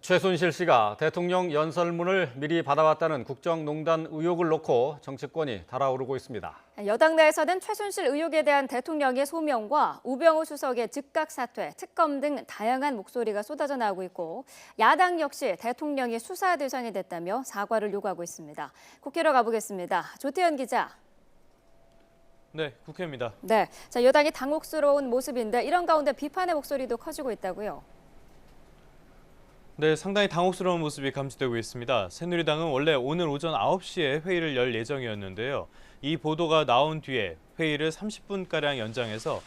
최순실 씨가 대통령 연설문을 미리 받아왔다는 국정농단 의혹을 놓고 정치권이 달아오르고 있습니다. 여당 내에서는 최순실 의혹에 대한 대통령의 소명과 우병우 수석의 즉각 사퇴, 특검 등 다양한 목소리가 쏟아져 나오고 있고 야당 역시 대통령이 수사 대상이 됐다며 사과를 요구하고 있습니다. 국회로 가보겠습니다. 조태현 기자. 네, 국회입니다. 네, 여당이 당혹스러운 모습인데 이런 가운데 비판의 목소리도 커지고 있다고요. 네, 상당히 당혹스러운 모습이 감지되고 있습니다. 새누리당은 원래 오늘 오전 9시에 회의를 열 예정이었는데요. 이 보도가 나온 뒤에 회의를 30분가량 연장해서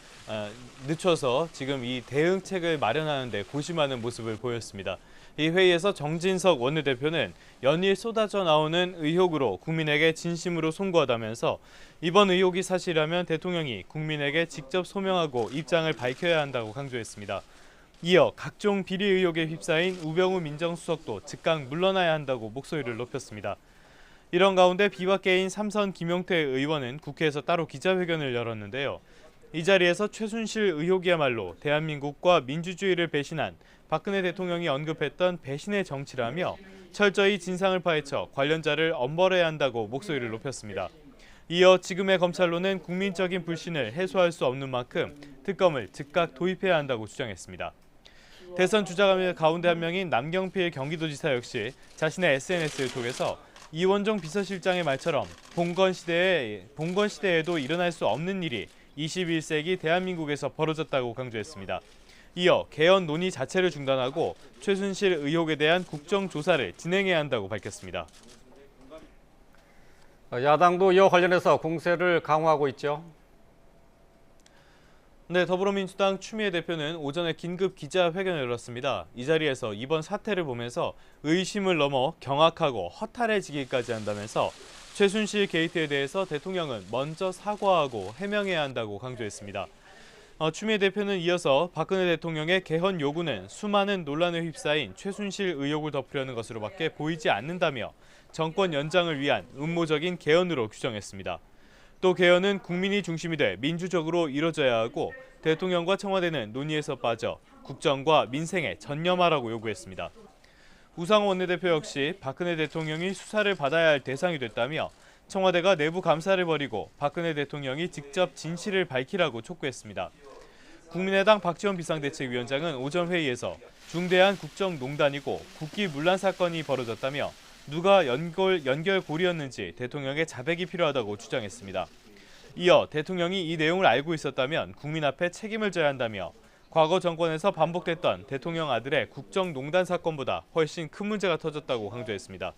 늦춰서 지금 이 대응책을 마련하는 데 고심하는 모습을 보였습니다. 이 회의에서 정진석 원내대표는 연일 쏟아져 나오는 의혹으로 국민에게 진심으로 송구하다면서 이번 의혹이 사실이라면 대통령이 국민에게 직접 소명하고 입장을 밝혀야 한다고 강조했습니다. 이어 각종 비리 의혹에 휩싸인 우병우 민정수석도 즉각 물러나야 한다고 목소리를 높였습니다. 이런 가운데 비박계인 삼선 김용태 의원은 국회에서 따로 기자회견을 열었는데요. 이 자리에서 최순실 의혹이야말로 대한민국과 민주주의를 배신한 박근혜 대통령이 언급했던 배신의 정치라며 철저히 진상을 파헤쳐 관련자를 엄벌해야 한다고 목소리를 높였습니다. 이어 지금의 검찰로는 국민적인 불신을 해소할 수 없는 만큼 특검을 즉각 도입해야 한다고 주장했습니다. 대선 주자 가운데 한 명인 남경필 경기도지사 역시 자신의 SNS를 통해서 이원종 비서실장의 말처럼 봉건 시대에도 일어날 수 없는 일이 21세기 대한민국에서 벌어졌다고 강조했습니다. 이어 개헌 논의 자체를 중단하고 최순실 의혹에 대한 국정조사를 진행해야 한다고 밝혔습니다. 야당도 이와 관련해서 공세를 강화하고 있죠. 네, 더불어민주당 추미애 대표는 오전에 긴급 기자회견을 열었습니다. 이 자리에서 이번 사태를 보면서 의심을 넘어 경악하고 허탈해지기까지 한다면서 최순실 게이트에 대해서 대통령은 먼저 사과하고 해명해야 한다고 강조했습니다. 추미애 대표는 이어서 박근혜 대통령의 개헌 요구는 수많은 논란에 휩싸인 최순실 의혹을 덮으려는 것으로밖에 보이지 않는다며 정권 연장을 위한 음모적인 개헌으로 규정했습니다. 또 개헌은 국민이 중심이 돼 민주적으로 이뤄져야 하고 대통령과 청와대는 논의에서 빠져 국정과 민생에 전념하라고 요구했습니다. 우상호 원내대표 역시 박근혜 대통령이 수사를 받아야 할 대상이 됐다며 청와대가 내부 감사를 벌이고 박근혜 대통령이 직접 진실을 밝히라고 촉구했습니다. 국민의당 박지원 비상대책위원장은 오전 회의에서 중대한 국정농단이고 국기문란 사건이 벌어졌다며 누가 연결고리였는지 대통령의 자백이 필요하다고 주장했습니다. 이어 대통령이 이 내용을 알고 있었다면 국민 앞에 책임을 져야 한다며 과거 정권에서 반복됐던 대통령 아들의 국정농단 사건보다 훨씬 큰 문제가 터졌다고 강조했습니다.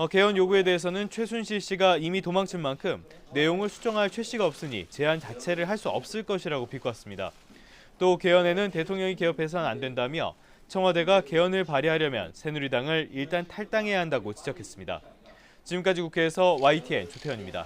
개헌 요구에 대해서는 최순실 씨가 이미 도망친 만큼 내용을 수정할 최 씨가 없으니 제안 자체를 할 수 없을 것이라고 비꼬았습니다. 또 개헌에는 대통령이 개업해서는 안 된다며 청와대가 개헌을 발의하려면 새누리당을 일단 탈당해야 한다고 지적했습니다. 지금까지 국회에서 YTN 조태현입니다.